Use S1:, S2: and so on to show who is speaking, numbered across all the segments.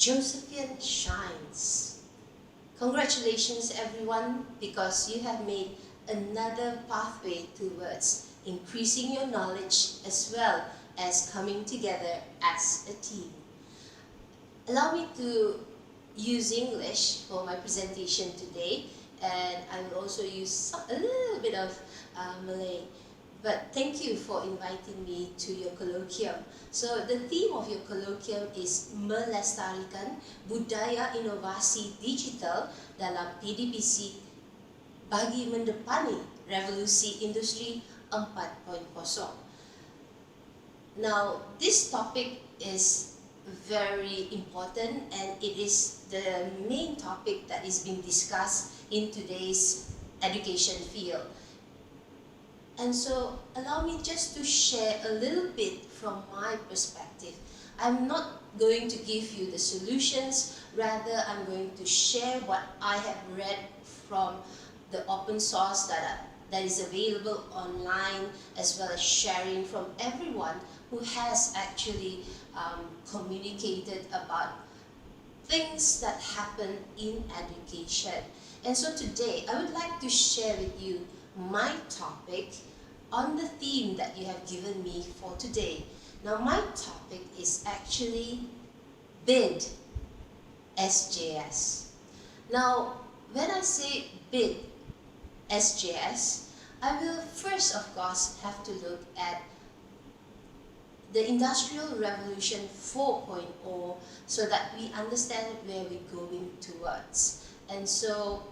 S1: Josephine shines. Congratulations everyone, because you have made another pathway towards increasing your knowledge as well as coming together as a team. Allow me to use English for my presentation today, and I will also use a little bit of Malay. But thank you for inviting me to your colloquium. So the theme of your colloquium is Melestarikan Budaya Inovasi Digital dalam PDPC bagi mendepani Revolusi Industri 4.0. Now, this topic is very important, and it is the main topic that is being discussed in today's education field. And so allow me just to share a little bit from my perspective. I'm not going to give you the solutions, rather I'm going to share what I have read from the open source that is available online, as well as sharing from everyone who has actually communicated about things that happen in education. And so today I would like to share with you my topic on the theme that you have given me for today. Now, my topic is actually BID SJS. Now, when I say BID SJS, I will first, of course, have to look at the Industrial Revolution 4.0 so that we understand where we're going towards. And so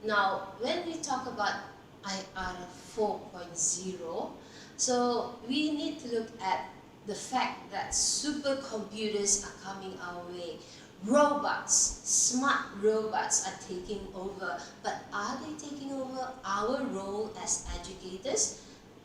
S1: now, when we talk about IR 4.0, so we need to look at the fact that supercomputers are coming our way. Robots, smart robots are taking over, but are they taking over our role as educators?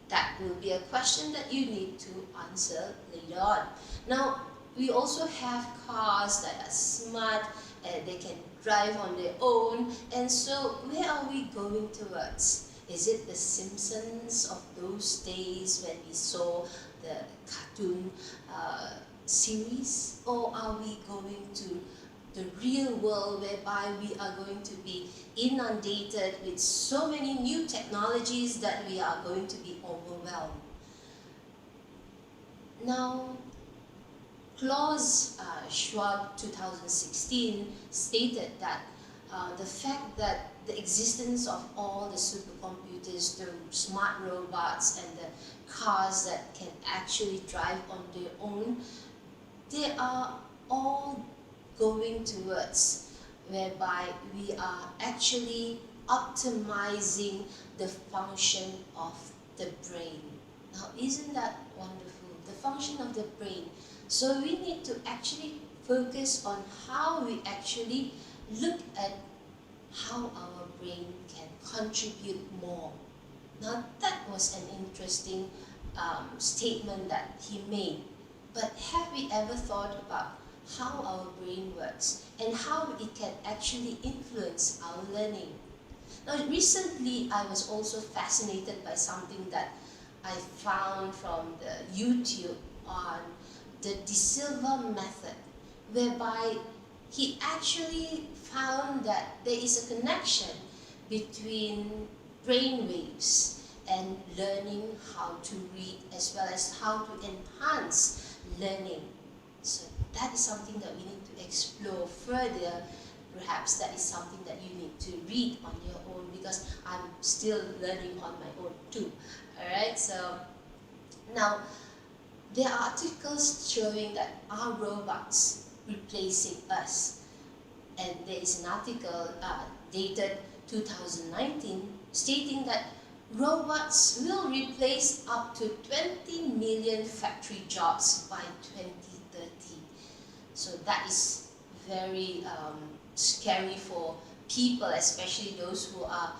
S1: That will be a question that you need to answer later on. Now, we also have cars that are smart, and they can drive on their own, and so where are we going towards? Is it the Simpsons of those days when we saw the cartoon series? Or are we going to the real world, whereby we are going to be inundated with so many new technologies that we are going to be overwhelmed? Now, Klaus Schwab 2016 stated that the fact that the existence of all the supercomputers, the smart robots, and the cars that can actually drive on their own, they are all going towards whereby we are actually optimizing the function of the brain. Now, isn't that wonderful? The function of the brain. So we need to actually focus on how we actually look at how our brain can contribute more. Now, that was an interesting statement that he made. But have we ever thought about how our brain works and how it can actually influence our learning? Now, recently I was also fascinated by something that I found from the YouTube on the De Silva method, whereby he actually found that there is a connection between brain waves and learning how to read, as well as how to enhance learning. So that is something that we need to explore further. Perhaps that is something that you need to read on your own, because I'm still learning on my own too. Alright, so now there are articles showing that are robots replacing us? And there is an article dated 2019 stating that robots will replace up to 20 million factory jobs by 2030. So that is very scary for people, especially those who are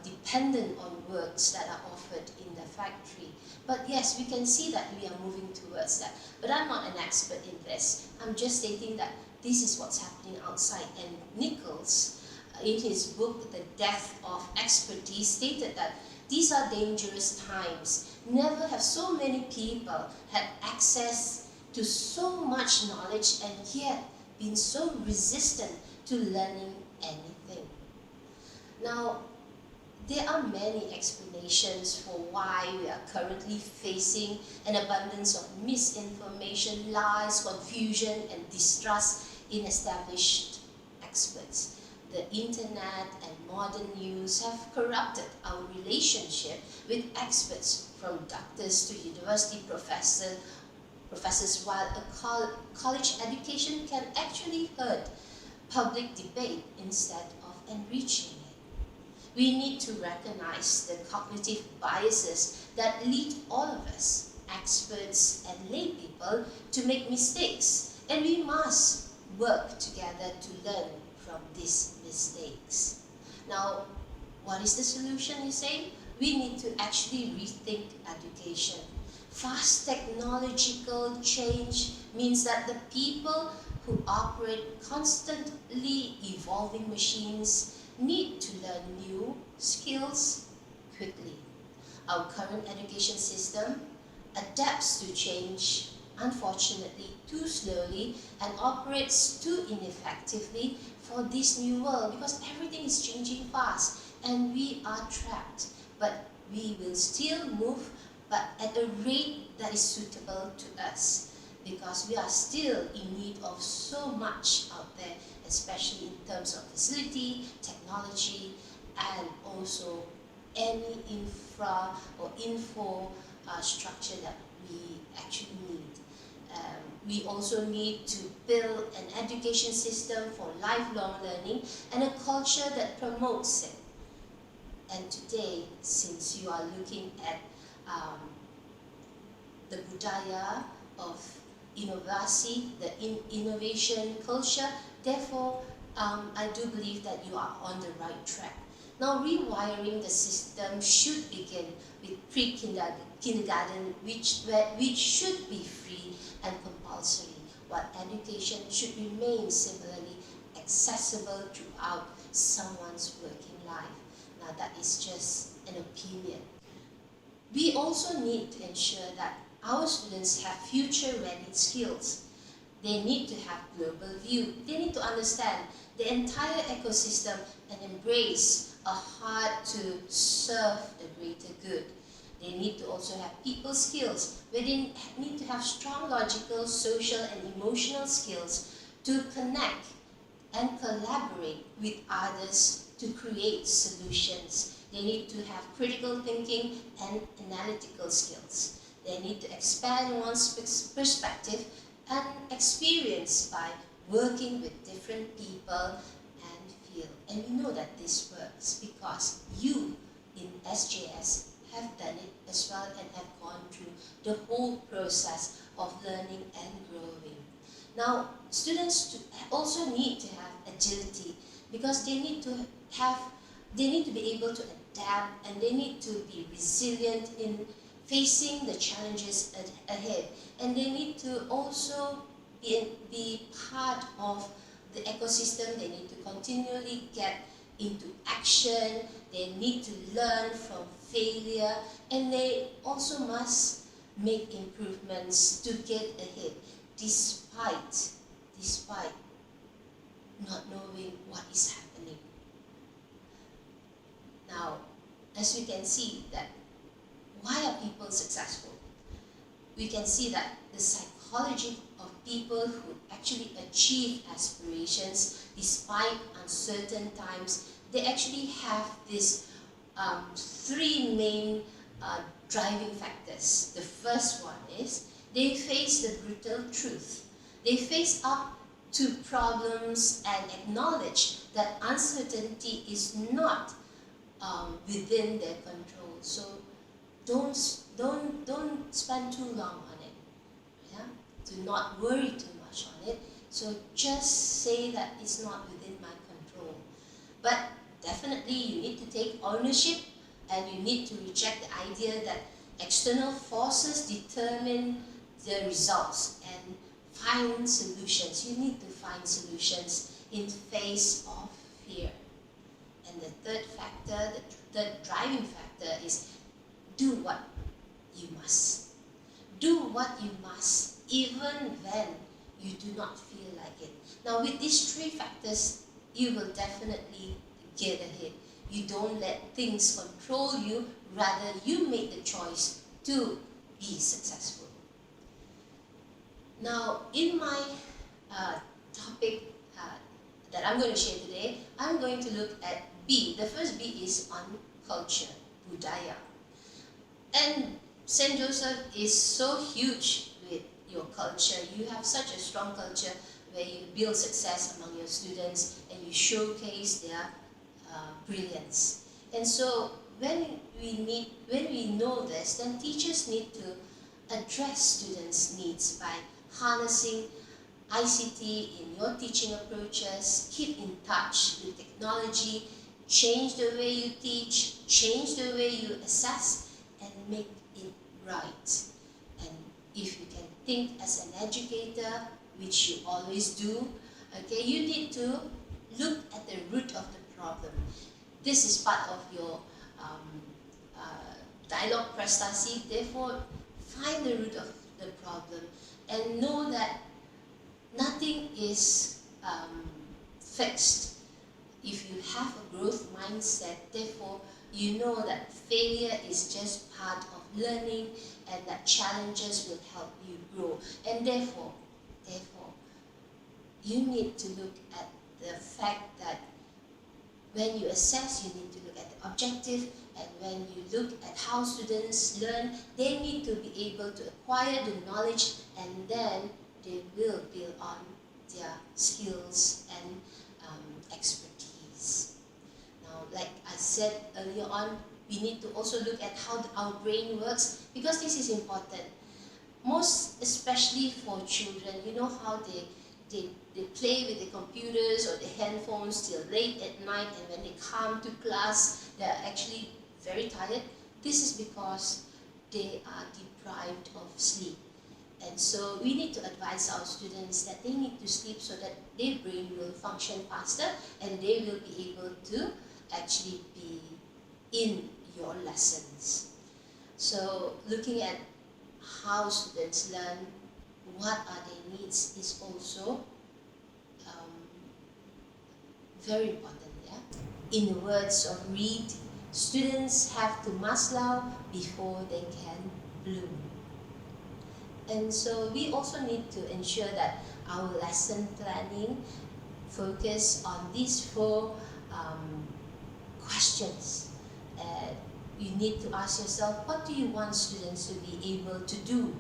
S1: dependent on works that are offered in the factory. But yes, we can see that we are moving towards that. But I'm not an expert in this. I'm just stating that this is what's happening outside. And Nichols, in his book, The Death of Expertise, stated that these are dangerous times. Never have so many people had access to so much knowledge and yet been so resistant to learning anything. Now, there are many explanations for why we are currently facing an abundance of misinformation, lies, confusion, and distrust in established experts. The internet and modern news have corrupted our relationship with experts, from doctors to university professors, while a college education can actually hurt public debate instead of enriching it. We need to recognize the cognitive biases that lead all of us, experts and lay people, to make mistakes, and we must work together to learn from these mistakes. Now, what is the solution, you say? We need to actually rethink education. Fast technological change means that the people who operate constantly evolving machines need to learn new skills quickly. Our current education system adapts to change, unfortunately, too slowly and operates too ineffectively for this new world, because everything is changing fast and we are trapped. But we will still move, but at a rate that is suitable to us, because we are still in need of so much out there, especially in terms of facility, technology, and also any infra or info structure that we actually need. We also need to build an education system for lifelong learning and a culture that promotes it. And today, since you are looking at the budaya of innovasi, the innovation culture, therefore, I do believe that you are on the right track. Now, rewiring the system should begin with pre-kindergarten, which should be free and compulsory, while education should remain similarly accessible throughout someone's working life. Now, that is just an opinion. We also need to ensure that our students have future-ready skills. They need to have global view. They need to understand the entire ecosystem and embrace a heart to serve the greater good. They need to also have people skills, where they need to have strong logical, social, and emotional skills to connect and collaborate with others to create solutions. They need to have critical thinking and analytical skills. They need to expand one's perspective and experience by working with different people and field. And we know that this works because you in SJS have done it as well and have gone through the whole process of learning and growing. Now, students also need to have agility, because they need to be able to adapt, and they need to be resilient in facing the challenges ahead, and they need to also be part of the ecosystem. They need to continually get into action, they need to learn from failure, and they also must make improvements to get ahead, despite not knowing what is happening. Now, as we can see that, why are people successful? We can see that the psychology of people who actually achieve aspirations despite uncertain times, they actually have these three main driving factors. The first one is they face the brutal truth. They face up to problems and acknowledge that uncertainty is not within their control. So don't spend too long on it. Yeah? Do not worry too much on it. So just say that it's not within my control. But definitely you need to take ownership, and you need to reject the idea that external forces determine the results, and find solutions. You need to find solutions in face of fear. And the third factor, the third driving factor is do what you must. Do what you must even when you do not feel like it. Now with these three factors, you will definitely get ahead. You don't let things control you, rather you make the choice to be successful. Now in my topic that I'm going to share today, I'm going to look at B. The first B is on culture, budaya. And St. Joseph is so huge with your culture. You have such a strong culture where you build success among your students and you showcase their brilliance. And so when we know this, then teachers need to address students' needs by harnessing ICT in your teaching approaches, keep in touch with technology, change the way you teach, change the way you assess, and make it right. And if you can think as an educator, which you always do, okay, you need to look at the root of the problem. This is part of your dialogue prestasi, therefore find the root of the problem and know that nothing is fixed. If you have a growth mindset, therefore you know that failure is just part of learning and that challenges will help you grow. And therefore, you need to look at the fact that when you assess, you need to look at the objective, and when you look at how students learn, they need to be able to acquire the knowledge, and then they will build on their skills and expertise. Now, like I said earlier on, we need to also look at how our brain works, because this is important. Most especially for children, you know how they play with the computers or the handphones till late at night, and when they come to class, they are actually very tired. This is because they are deprived of sleep. And so we need to advise our students that they need to sleep so that their brain will function faster and they will be able to actually be in your lessons. So looking at how students learn, what are their needs is also very important. Yeah? In the words of Reed, students have to muscle before they can bloom. And so we also need to ensure that our lesson planning focus on these four questions. You need to ask yourself, what do you want students to be able to do,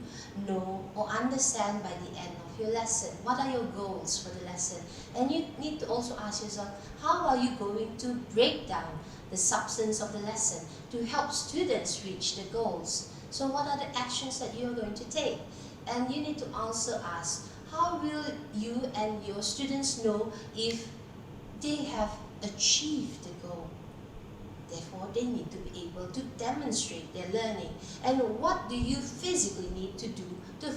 S1: know, or understand by the end of your lesson? What are your goals for the lesson? And you need to also ask yourself, how are you going to break down the substance of the lesson to help students reach the goals? So what are the actions that you are going to take? And you need to also ask, how will you and your students know if they have achieved the goal? Therefore, they need to be able to demonstrate their learning. And what do you physically need to do to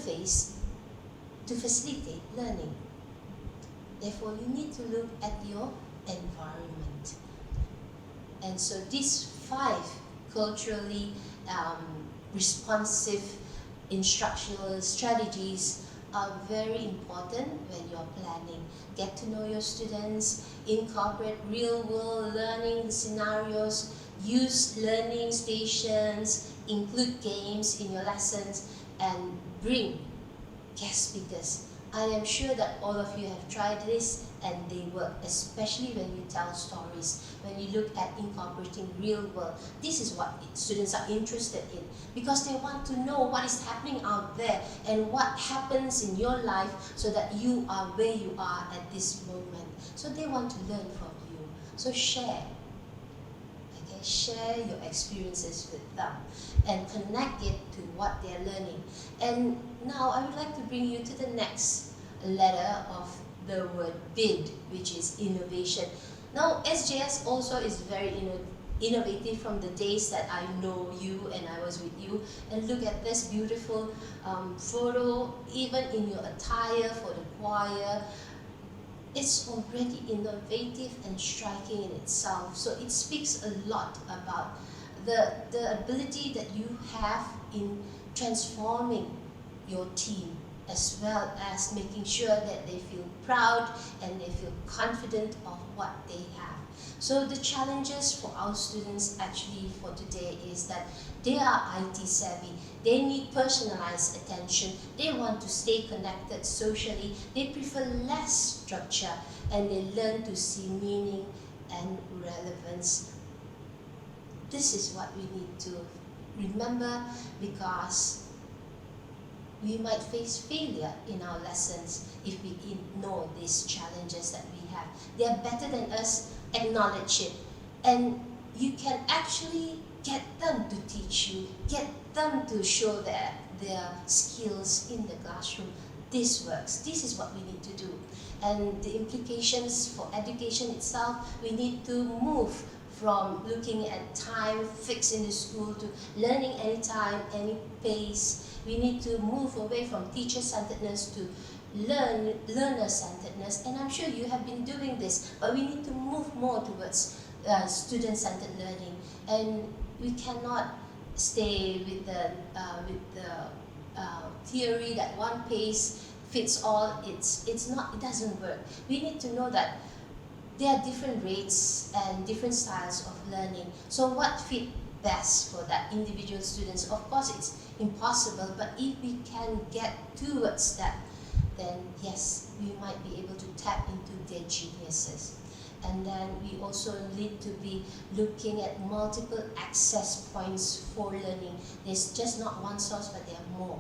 S1: facilitate learning? Therefore, you need to look at your environment. And so these 5 culturally responsive instructional strategies are very important when you're planning. Get to know your students, incorporate real-world learning scenarios, use learning stations, include games in your lessons, and bring guest speakers. I am sure that all of you have tried this and they work, especially when you tell stories, when you look at incorporating real world. This is what students are interested in, because they want to know what is happening out there and what happens in your life so that you are where you are at this moment. So they want to learn from you. So share. Okay, share your experiences with them and connect it to what they are learning. And now I would like to bring you to the next letter of the word bid, which is innovation. Now SJS also is very innovative from the days that I know you and I was with you. And look at this beautiful photo, even in your attire for the choir. It's already innovative and striking in itself. So it speaks a lot about the ability that you have in transforming your team as well as making sure that they feel proud and they feel confident of what they have. So the challenges for our students actually for today is that they are IT savvy, they need personalized attention, they want to stay connected socially, they prefer less structure, and they learn to see meaning and relevance. This is what we need to remember, because we might face failure in our lessons if we ignore these challenges that we have. They are better than us, acknowledge it. And you can actually get them to teach you, get them to show their skills in the classroom. This works. This is what we need to do. And the implications for education itself, we need to move from looking at time fixed in the school to learning anytime, any pace. We need to move away from teacher-centeredness to learner-centeredness. And I'm sure you have been doing this, but we need to move more towards student-centered learning. And we cannot stay with the theory that one pace fits all. It's not. It doesn't work. We need to know that there are different rates and different styles of learning. So what fit best for that individual students? Of course, it's impossible, but if we can get towards that, then yes, we might be able to tap into their geniuses. And then we also need to be looking at multiple access points for learning. There's just not one source, but there are more.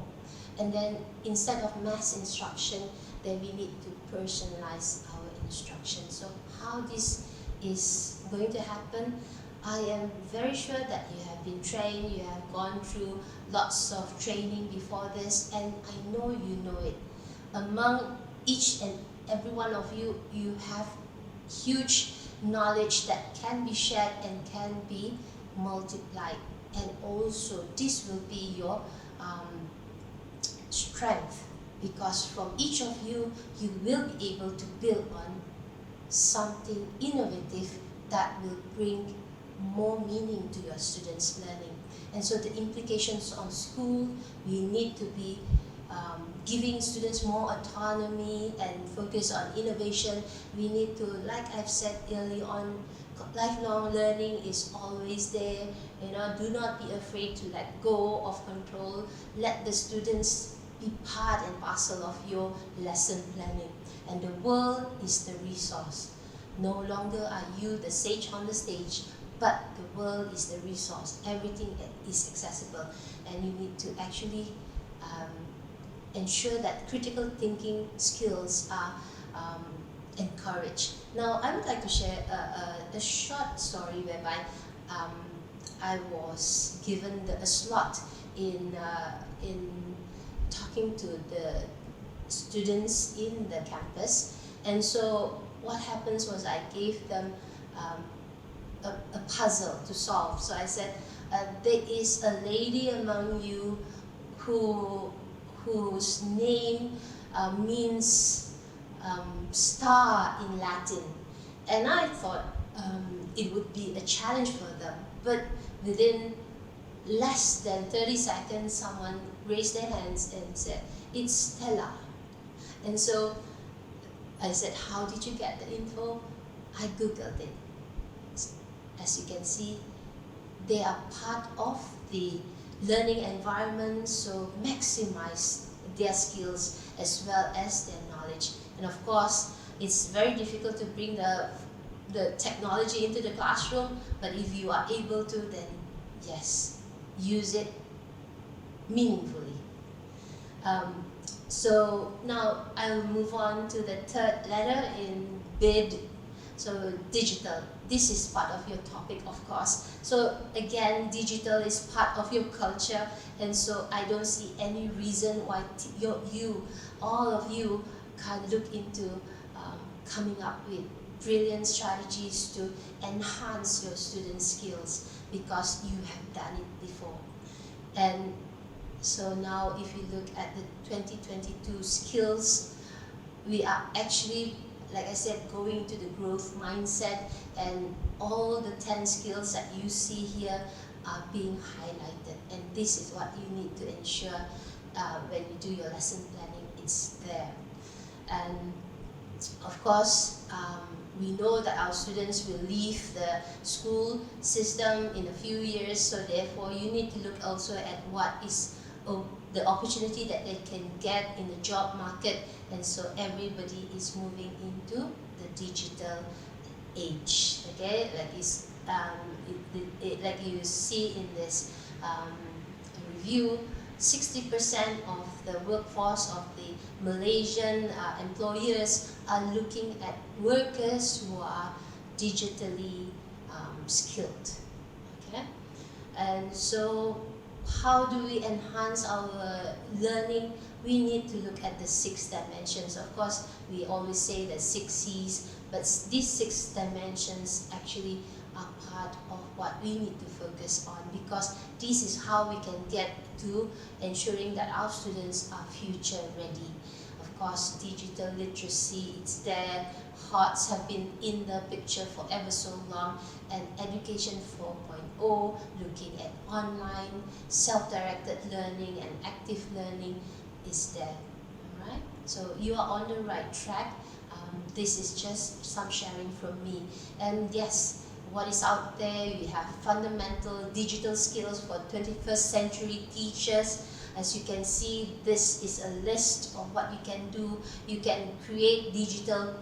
S1: And then instead of mass instruction, then we need to personalize our instruction. So how this is going to happen, I am very sure that you have been trained, you have gone through lots of training before this, and I know you know it. Among each and every one of you, you have huge knowledge that can be shared and can be multiplied. And also this will be your strength, because from each of you, you will be able to build on something innovative that will bring more meaning to your students' learning. And so the implications on school, we need to be giving students more autonomy and focus on innovation. We need to, like I've said early on, lifelong learning is always there. Do not be afraid to let go of control. Let the students be part and parcel of your lesson planning. And the world is the resource. No longer are you the sage on the stage, but the world is the resource. Everything is accessible, and you need to actually ensure that critical thinking skills are encouraged. Now, I would like to share a short story whereby I was given a slot in talking to the students in the campus. And so what happens was I gave them a puzzle to solve. So I said, there is a lady among you whose name means star in Latin. And I thought it would be a challenge for them. But within less than 30 seconds, someone raised their hands and said, it's Stella. And so I said, how did you get the info? I Googled it. As you can see, they are part of the learning environment, so maximize their skills as well as their knowledge. And of course, it's very difficult to bring the technology into the classroom, but if you are able to, then yes, use it meaningfully. So now I'll move on to the third letter in BID. So digital, this is part of your topic, of course. So again, digital is part of your culture, and so I don't see any reason why all of you can look into coming up with brilliant strategies to enhance your student skills, because you have done it before. And so now if you look at the 2022 skills, we are actually, like I said, going to the growth mindset, and all the 10 skills that you see here are being highlighted. And this is what you need to ensure when you do your lesson planning. it's there. And of course, we know that our students will leave the school system in a few years, so therefore you need to look also at what is the opportunity that they can get in the job market, and so everybody is moving into the digital age. Okay, like you see in this review, 60% of the workforce of the Malaysian employers are looking at workers who are digitally skilled. Okay, and so how do we enhance our learning? We need to look at the 6 dimensions. Of course, we always say the 6 C's, but these 6 dimensions actually are part of what we need to focus on, because this is how we can get to ensuring that our students are future ready. Of course, digital literacy, it's there. HOTS have been in the picture for ever so long, and Education 4.0, looking at online, self-directed learning and active learning is there. Alright, so you are on the right track. This is just some sharing from me. And yes, what is out there, we have fundamental digital skills for 21st century teachers. As you can see, this is a list of what you can do. You can create digital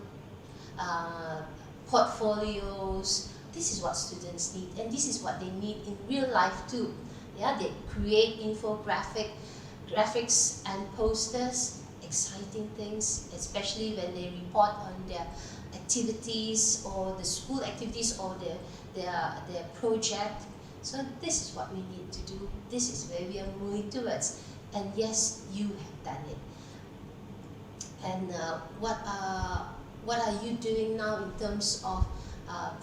S1: portfolios. This is what students need, and this is what they need in real life too. Yeah, they create graphics and posters, exciting things, especially when they report on their activities or the school activities or their project. So this is what we need to do. This is where we are moving towards. And yes, you have done it. And what are you doing now in terms of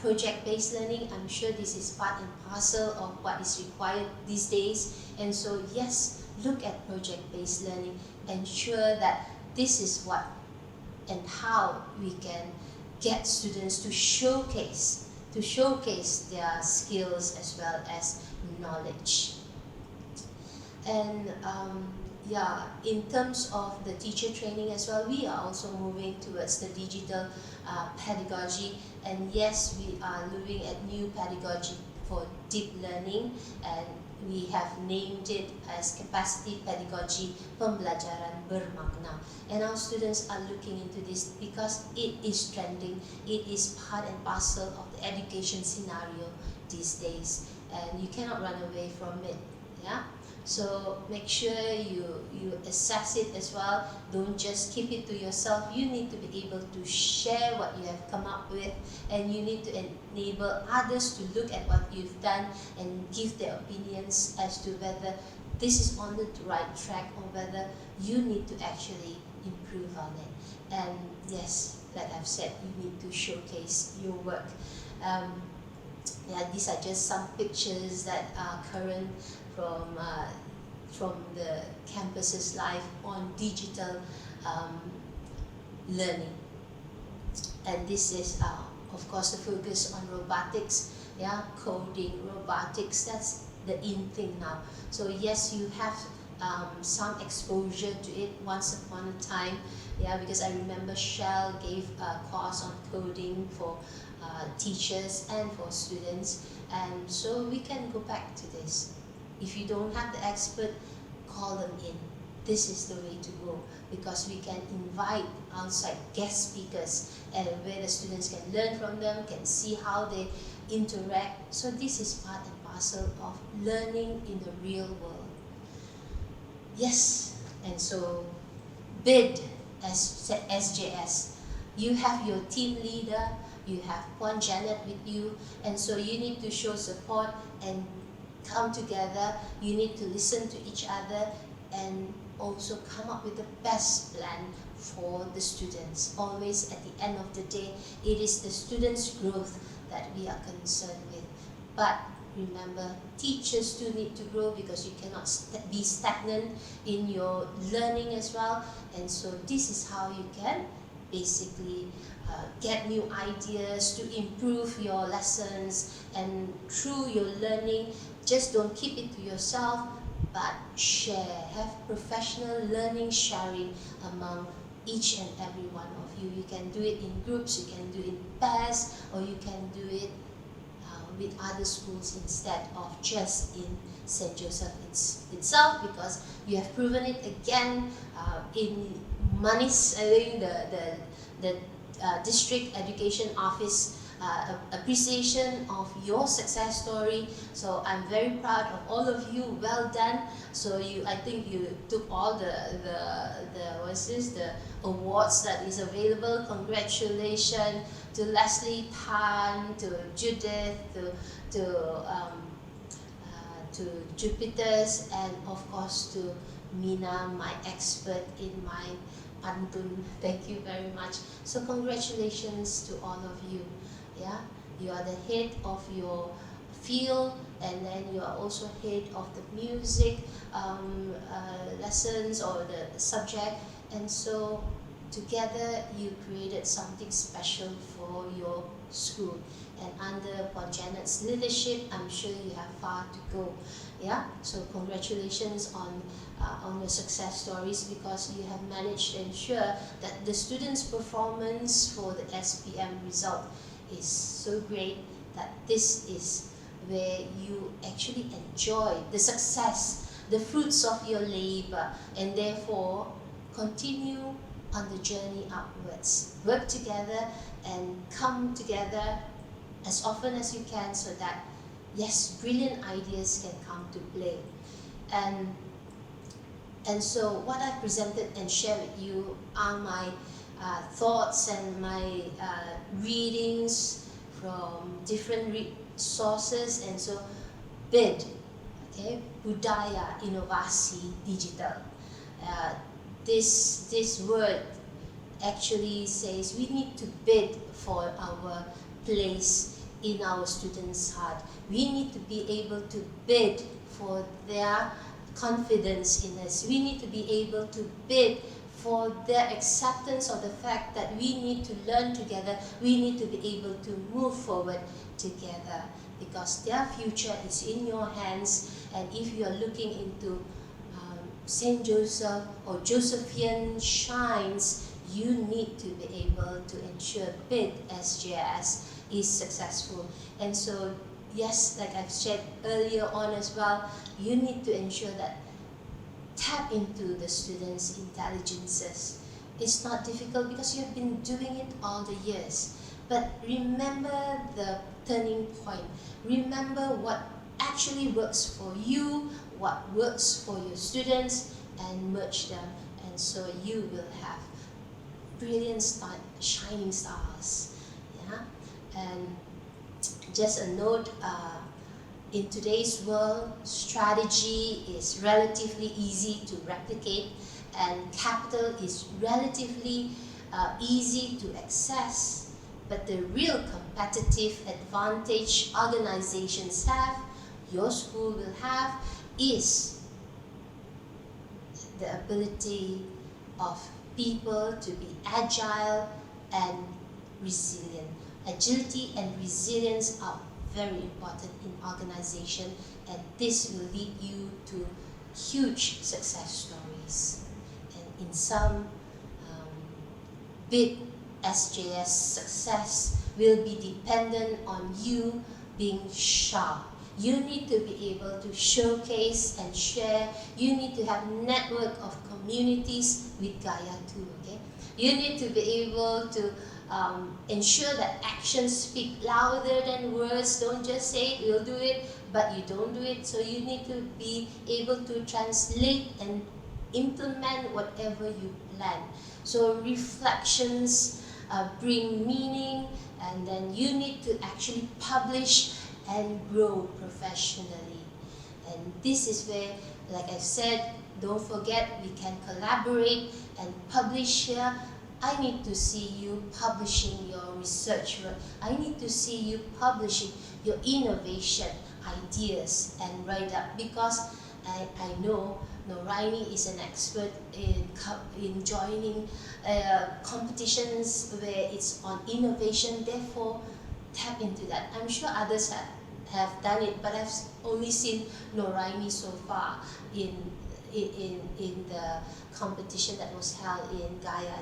S1: project-based learning? I'm sure this is part and parcel of what is required these days. And so yes, look at project-based learning. Ensure that this is what and how we can get students to showcase their skills as well as knowledge. And yeah, in terms of the teacher training as well, we are also moving towards the digital pedagogy. And yes, we are looking at new pedagogy for deep learning, and we have named it as capacity pedagogy, pembelajaran bermakna. And our students are looking into this because it is trending. It is part and parcel of the education scenario these days, and you cannot run away from it. Yeah. So make sure you assess it as well. Don't just keep it to yourself. You need to be able to share what you have come up with, and you need to enable others to look at what you've done and give their opinions as to whether this is on the right track or whether you need to actually improve on it. And yes, like I've said, you need to showcase your work. Yeah, these are just some pictures that are current from the campus's life on digital learning. And this is of course the focus on robotics, yeah, coding, robotics, that's the in thing now. So yes, you have some exposure to it once upon a time, yeah, because I remember Shell gave a course on coding for teachers and for students, and so we can go back to this. If you don't have the expert, call them in. This is the way to go, because we can invite outside guest speakers and where the students can learn from them, can see how they interact. So this is part and parcel of learning in the real world. Yes, and so bid as SJS. You have your team leader, you have Puan Janet with you, and so you need to show support and come together. You need to listen to each other and also come up with the best plan for the students. Always at the end of the day, it is the students' growth that we are concerned with. But remember, teachers too need to grow, because you cannot be stagnant in your learning as well. And so this is how you can basically get new ideas to improve your lessons, and through your learning, just don't keep it to yourself. but share, have professional learning sharing among each and every one of you. You can do it in groups, you can do it in pairs, or you can do it with other schools instead of just in St. Joseph itself, because you have proven it again in Manis, I think the district education office appreciation of your success story. So I'm very proud of all of you. Well done. So I think you took all the awards that is available. Congratulations to Leslie Tan, to Judith, to Jupiter's, and of course to Mina, my expert in my pantun. Thank you very much. So congratulations to all of you. Yeah, you are the head of your field, and then you are also head of the music lessons or the subject, and so together you created something special for your school. And under Janet's leadership, I'm sure you have far to go. Yeah, so congratulations on your success stories, because you have managed to ensure that the students' performance for the SPM result is so great that this is where you actually enjoy the success, the fruits of your labor, and therefore continue on the journey upwards. Work together and come together as often as you can, so that yes, brilliant ideas can come to play. And so what I've presented and shared with you are my thoughts and my readings from different sources. And so BID, okay, Budaya Inovasi Digital. This word actually says we need to bid for our place in our students' heart. We need to be able to bid for their confidence in us. We need to be able to bid for their acceptance of the fact that we need to learn together. We need to be able to move forward together, because their future is in your hands. And if you are looking into St. Joseph or Josephian shrines, you need to be able to ensure BID SJS is successful. And so yes, like I've said earlier on as well, you need to ensure that tap into the students' intelligences. It's not difficult because you've been doing it all the years. But remember the turning point. Remember what actually works for you, what works for your students, and merge them. And so you will have brilliant shining stars. Yeah? And just a note, in today's world, strategy is relatively easy to replicate, and capital is relatively easy to access. But the real competitive advantage organizations have, your school will have, is the ability of people to be agile and resilient. Agility and resilience are very important in organization, and this will lead you to huge success stories. And in some, BID SJS success will be dependent on you being sharp. You need to be able to showcase and share. You need to have network of communities with Gaya too, okay? You need to be able to ensure that actions speak louder than words. Don't just say it, we'll do it, but you don't do it. So you need to be able to translate and implement whatever you plan. So reflections bring meaning, and then you need to actually publish and grow professionally. And this is where, like I said, don't forget, we can collaborate and publish here. I need to see you publishing your research work. I need to see you publishing your innovation ideas and write up, because I know Noraini is an expert in joining competitions where it's on innovation. Therefore, tap into that. I'm sure others have done it, but I've only seen Noraini so far in the competition that was held in Gaya,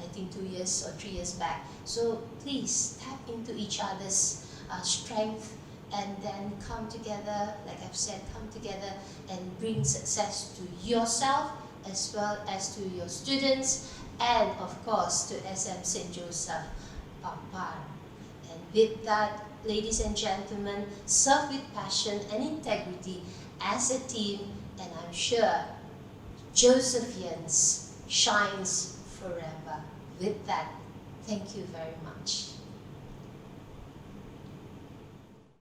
S1: I think 2 years or 3 years back. So please tap into each other's strength, and then come together, like I've said, come together and bring success to yourself as well as to your students, and of course to SM St. Joseph Pampar. And with that, ladies and gentlemen, serve with passion and integrity as a team, and I'm sure Josephians shines forever. With that, thank you very much.